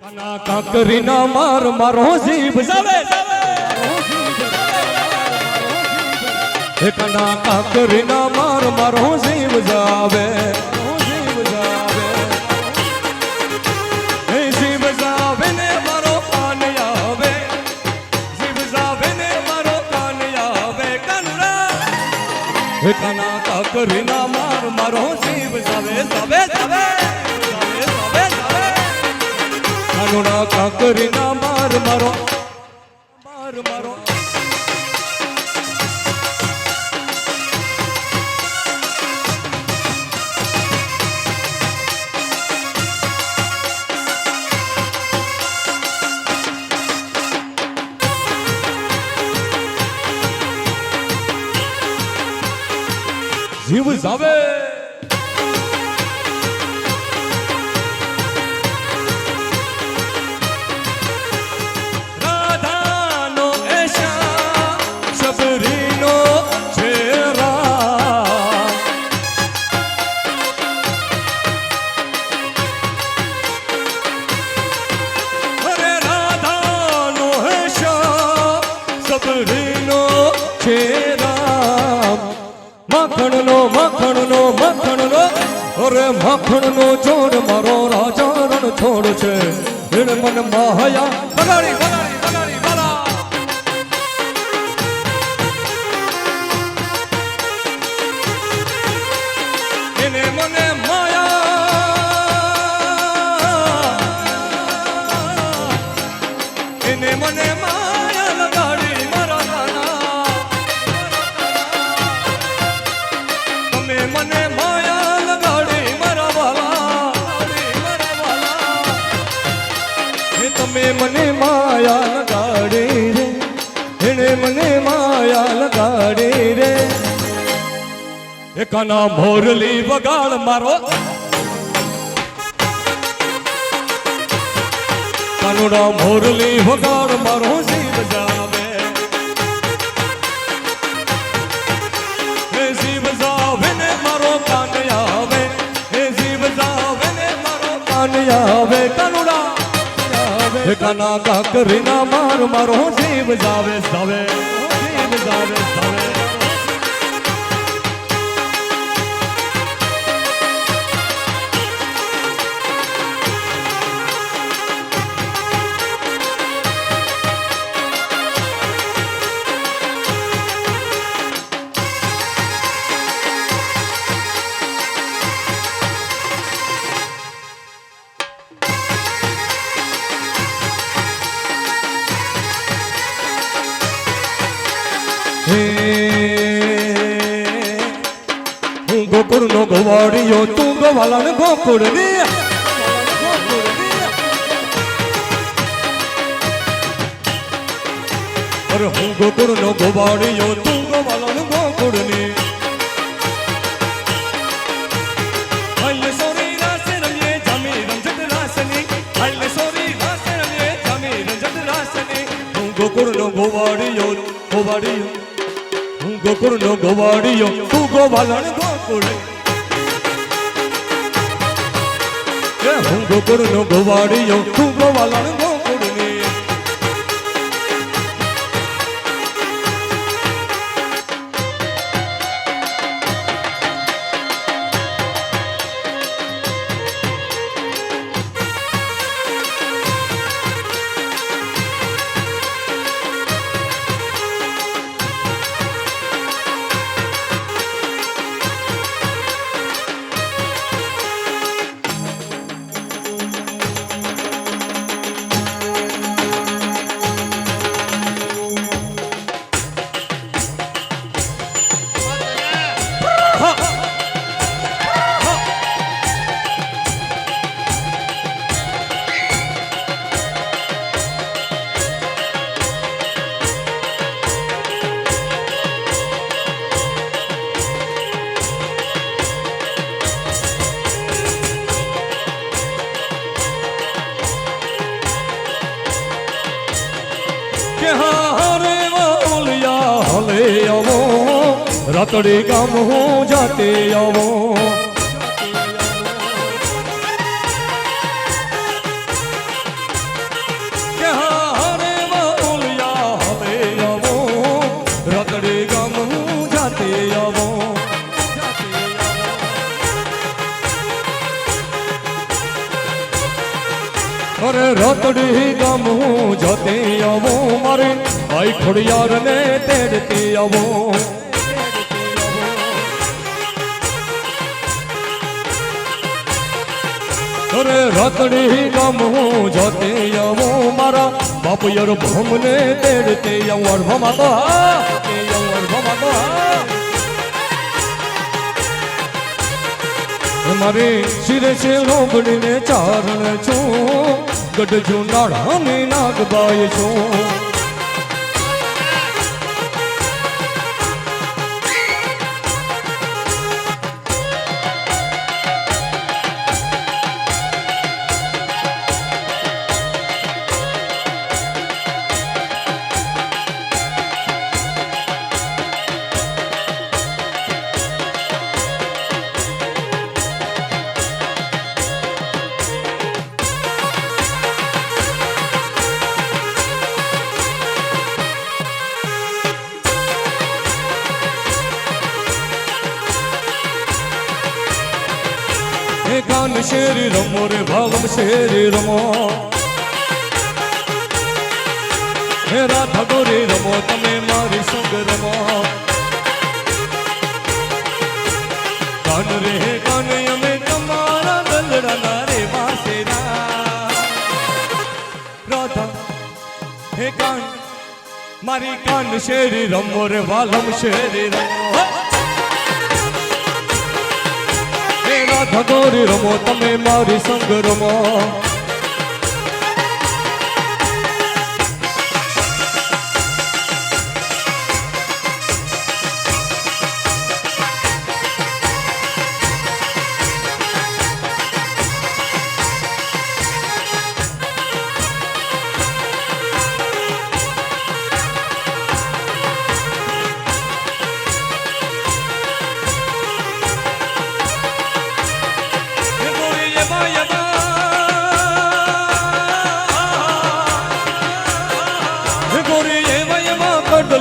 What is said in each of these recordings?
કના કાકરીના માર મારો જીભ જાવે હે કના કાકરીના માર મારો જીભ જાવે હે જીભ જાવે ને મારો કાન આવે જીભ જાવે ને મારો કાન આવે કનરા હે કના કાકરીના માર મારો જીભ જાવે જાવે જાવે કાનુડા કાકરીના માર મારો માર મારો જીવ જાવે અરે મખણનો જોડ મારો રાજા રણ છોડ છે એણ મન માયા બગાડી બગાડી બગાડી બગા એને મને માયા એને મને માયા લગાડી મારા નાના તમે મને તમે મને માયા લગાડી રે એને મને માયા લગાડી રે એકાના મોરલી વગાડ મારો કાનુડા મોરલી વગાડ મારો જીવ જાવે હે જીવ જાવે ને મારો કાન આવે હે જીવ જાવે ને મારો કાન આવે કાનુડા કાના કાકરીના માર મારો જીવ જાવે જાવે જીવ જાવે જાવે હું ગોકુળ નો ગવાડિયો તું ગવાલણ ગોકુળ ની અરે હું ગોકુળ નો ગવાડિયો તું ગવાલણ ગોકુળ ની હાલે સોરી રાસે રમીએ જામી રંજટ રાસની હાલે સોરી રાસે રમીએ જામી રંજટ રાસની હું ગોકુળ નો ગવાડિયો હું ગોકુળ નો ગવાડિયો તું ગોવાલણ ગોકુળ હું ગોકુળ નો ગવાડિયો તું ગોવાલણ ગોકુળ ની રાતડી ગામ હું જાતે આવો અરે રોતડી ગામ હું જોતી આવું મારી ભાઈ ખોડિયાર ને તેડતી આવું અરે રોતડી ગામ હું જોતી આવું મારા બાપુ યાર ભમ ને તેડતી આવું અરભમાં તો અરભમાં તો મારી શિરે છે લોબડીને ચારણ છું ગઢ નાળાની નાગબાઈ છું કાન શેરી રમો રે ભાવમ શેરી રમો હે રાધા ગોરી રમો તમે મારી સંગ રમો કાન રે કાન અમે તમારા ગલડાના રે વાસેરા રાધા હે કાન મારી કાન શેરી રમો રે વાલમ શેરી રમો રાધા ગોરી રમો તમે મારી સંગ રમો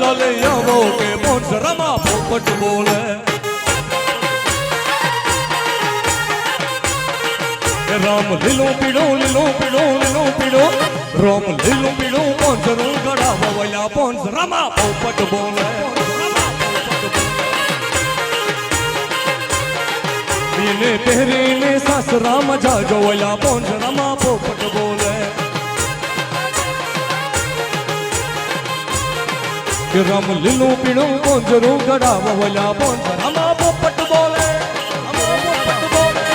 લાલે આવો કે પોંચ રમા પોપટ બોલે રામ લીલો પીડો લીલો પીડો લીલો પીડો રામ લીલો પીડો પોંચ રું ગડાવા વયા પોંચ રમા પોપટ બોલે બીને પહેરીને સાસરા જાજો વયા પોંચ રમા પોપટ બોલે કે રામ લીલું પીળું પોંજરું ગડાવા વલા પોંજ રામા પોપટ બોલે રામા પોપટ બોલે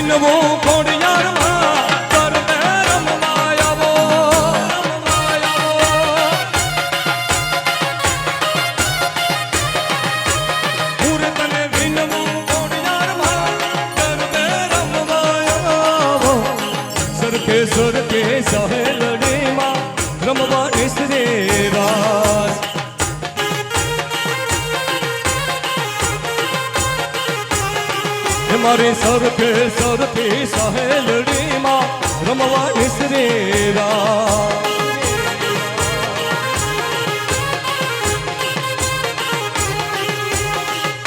વિનવો ખોડિયારમાં કરમે રમવાયાવો પૂરે તને વિનવો ખોડિયારમાં કરમે રમવાયાવો સરખે સરખે સહેલડીમાં રમવા નિસરે રાસ મારી સરખે સરખી સહેલડીમાં રમવા નિસરે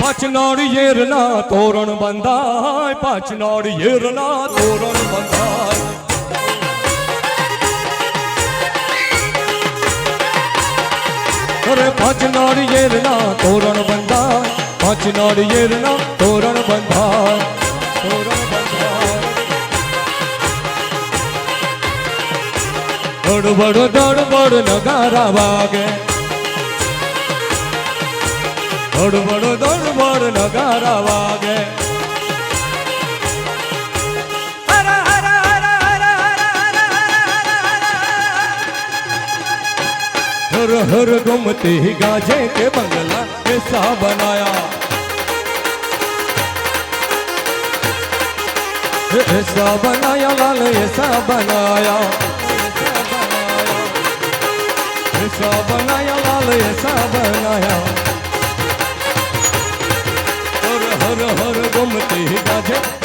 પાંચ નાળિયેરના તોરણ બંધાય પાંચ નાળિયેરના તોરણ બંધાય અરે પાંચ નાળિયેરના તોરણ બંધાય પાંચ નાળિયેરના તોરણ બંધાય તોરણ બંધાય ધડબડ નગારા વાગે ધડબડ નગારા વાગે हर हर घूमती गाजे के बंगला ऐसा बनाया ऐसा बनाया लाल ऐसा बनाया ऐसा बनाया लाल ऐसा बनाया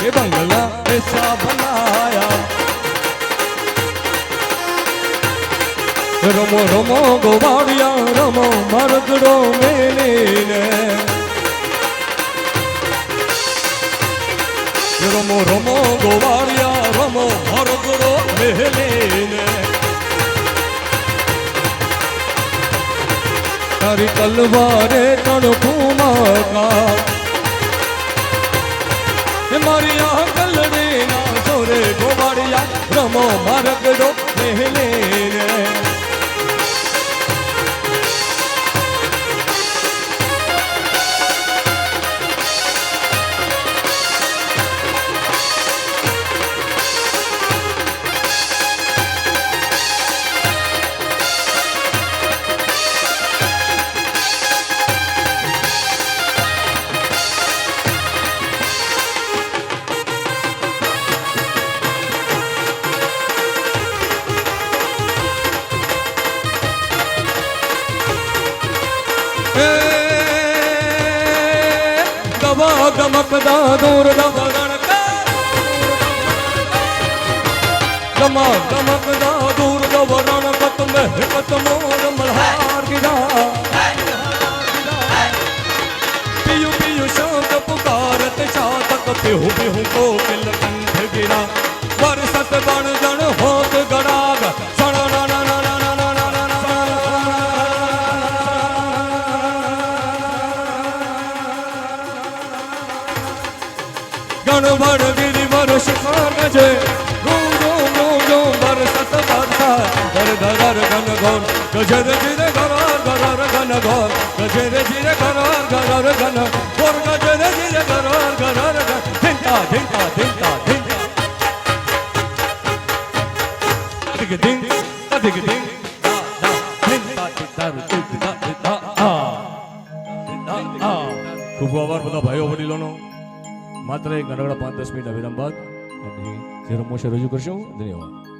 ये बंगला ऐसा बनाया रमो रमो गोवाड़िया रमो मरगड़ो मेले ने रमो रमो गोवाड़िया रमो मरगड़ो मेले ने तारी तलवारे तड़पूमा का मारी आंगलड़ी ना सोरे गोवाड़िया रमो मरगड़ो मेले ने गमकदा दूर दबगण का गमा गमकदा दूर दबगण कत महकत मोर मल्हार गिरा पियु पियु शांत पुकारत चातक पिहु पिहु कोकिल कंठ गिरा बरसत बण जन होत गड़ाग सण ना ना ना ना ना ना ना ना गण बड़ गिरी वर्ष गजे गूंजो गूंजो बरसत बरसा घर घर घन घोर गजर जिरे घरार घरार घन घोर गजर जिरे घरार घरार घन घोर गजर जिरे घरार घरार घन धिंता धिंता धिंता धिंता दिग दिंग दिग दिंग धिंता धिंता धिंता धिंता खूब आभार બધા ભાઈઓ વડીલોનો માત્ર એક નાનકડા 5-10 મિનિટના વિરામ બાદ જે રમો છે રજૂ કરશું. ધન્યવાદ.